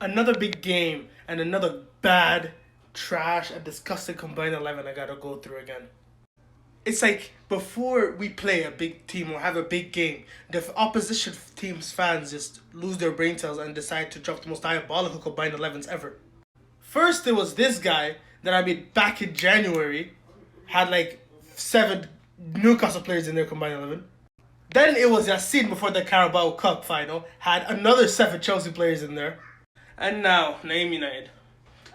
Another big game and another bad, trash, and disgusting combined 11 I gotta go through again. It's like before we play a big team or have a big game, the opposition team's fans just lose their brain cells and decide to drop the most diabolical combined 11s ever. First, there was this guy that I mean back in January had like seven Newcastle players in their combined 11. Then it was Yassin before the Carabao Cup final, had another seven Chelsea players in there. And now, Naeem United.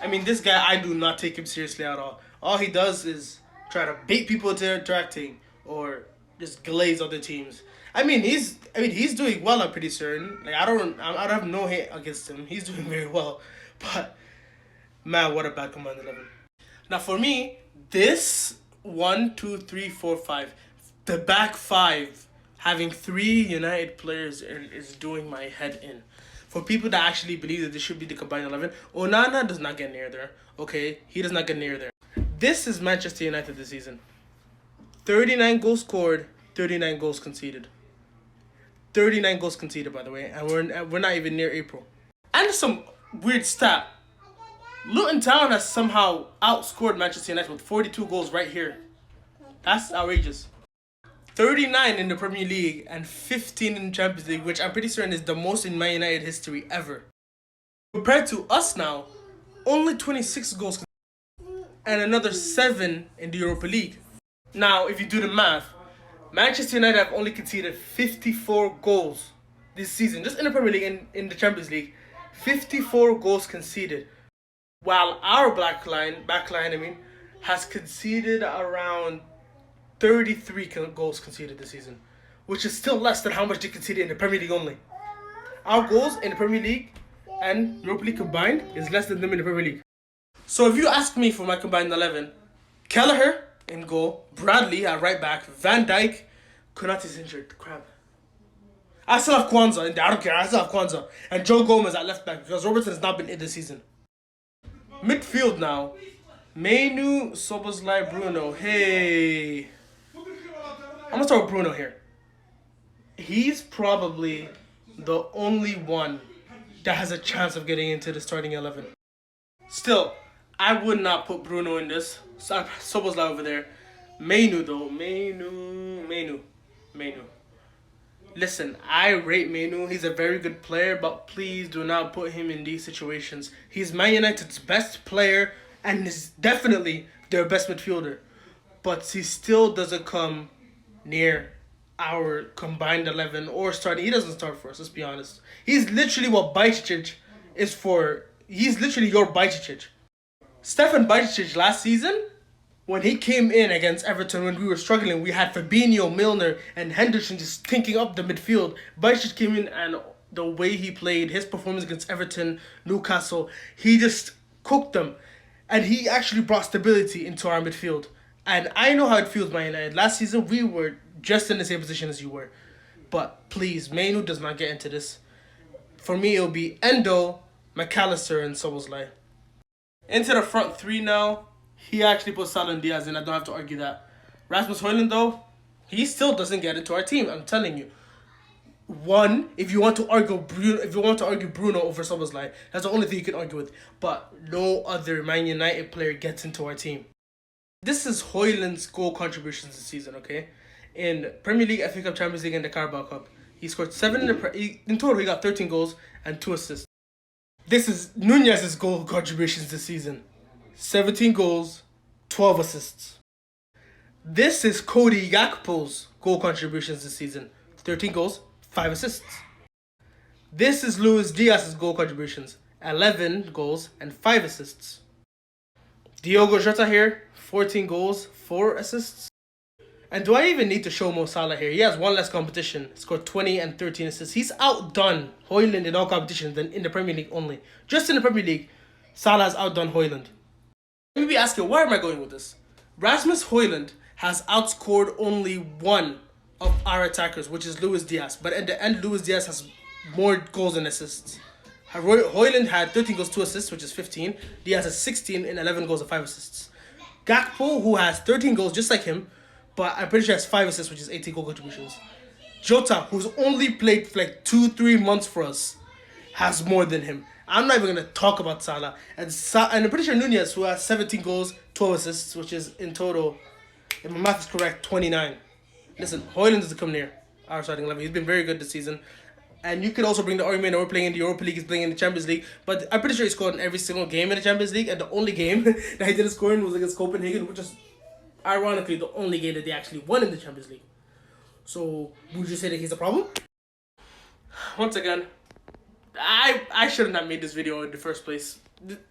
I mean, this guy, I do not take him seriously at all. All he does is try to bait people into interacting or just glaze other teams. He's doing well. I'm pretty certain. Like I don't have no hate against him. He's doing very well. But man, what a bad combined 11. Now for me, this one, two, three, four, five, the back five having three United players is doing my head in. For people that actually believe that this should be the combined 11, Onana does not get near there. Okay, he does not get near there. This is Manchester United this season. 39 goals scored, 39 goals conceded. 39 goals conceded, by the way, and we're not even near April. And some weird stat. Luton Town has somehow outscored Manchester United with 42 goals right here. That's outrageous. 39 in the Premier League and 15 in the Champions League, which I'm pretty certain is the most in Man United history ever. Compared to us now, only 26 goals and another 7 in the Europa League. Now, if you do the math, Manchester United have only conceded 54 goals this season, just in the Premier League and in the Champions League. 54 goals conceded. While our backline, has conceded around 33 goals conceded this season, which is still less than how much they conceded in the Premier League only. Our goals in the Premier League and Europa League combined is less than them in the Premier League. So if you ask me for my combined 11, Kelleher in goal, Bradley at right back, Van Dijk, Konati's injured, crap. I still have Kwanzaa in there, I don't care, I still have Kwanzaa. And Joe Gomez at left back because Robertson has not been in this season. Midfield now, Mainu, Szoboszlai, Bruno, hey. I'm gonna start with Bruno here. He's probably the only one that has a chance of getting into the starting 11. Still, I would not put Bruno in this. Szoboszlai over there. Mainu though. Mainu. Listen, I rate Mainu. He's a very good player, but please do not put him in these situations. He's Man United's best player and is definitely their best midfielder. But he still doesn't come near our combined 11 or starting. He doesn't start for us, let's be honest. He's literally what Bajicic is for. He's literally your Bajicic. Stefan Bajicic last season, when he came in against Everton when we were struggling, we had Fabinho, Milner, and Henderson just tinking up the midfield. Bajicic came in and the way he played, his performance against Everton, Newcastle, he just cooked them. And he actually brought stability into our midfield. And I know how it feels, Man United. Last season, we were just in the same position as you were. But please, Mainu does not get into this. For me, it'll be Endo, McAllister, and Szoboszlai. Into the front three now. He actually put Salah and Diaz in. I don't have to argue that. Rasmus Højlund, though, he still doesn't get into our team. I'm telling you. One, if you want to argue Bruno over Szoboszlai, that's the only thing you can argue with. But no other Man United player gets into our team. This is Højlund's goal contributions this season, okay? In Premier League, FA Cup, Champions League, and the Carabao Cup. He scored 7 in total. He got 13 goals and 2 assists. This is Nunez's goal contributions this season. 17 goals, 12 assists. This is Cody Gakpo's goal contributions this season. 13 goals, 5 assists. This is Luis Diaz's goal contributions. 11 goals and 5 assists. Diogo Jota here, 14 goals, 4 assists. And do I even need to show Mo Salah here? He has one less competition. Scored 20 and 13 assists. He's outdone Højlund in all competitions than in the Premier League only. Just in the Premier League, Salah has outdone Højlund. Let me be asking, where am I going with this? Rasmus Højlund has outscored only one of our attackers, which is Luis Diaz. But at the end, Luis Diaz has more goals and assists. Højlund had 13 goals, 2 assists, which is 15. Diaz has 16 and 11 goals and 5 assists. Gakpo, who has 13 goals just like him, but I'm pretty sure has 5 assists, which is 18 goal contributions. Jota, who's only played for like 2-3 months for us, has more than him. I'm not even gonna talk about Salah and and I'm pretty sure Nunez, who has 17 goals, 12 assists, which is in total, if my math is correct, 29. Listen, Højlund is come near our starting 11. He's been very good this season. And you could also bring the argument that we're playing in the Europa League, he's playing in the Champions League. But I'm pretty sure he scored in every single game in the Champions League. And the only game that he didn't score in was against Copenhagen, which is ironically the only game that they actually won in the Champions League. So, would you say that he's a problem? Once again, I shouldn't have made this video in the first place.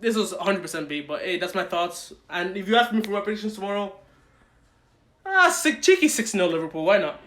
This was 100% bait, but hey, that's my thoughts. And if you ask me for my predictions tomorrow, cheeky 6-0 Liverpool, why not?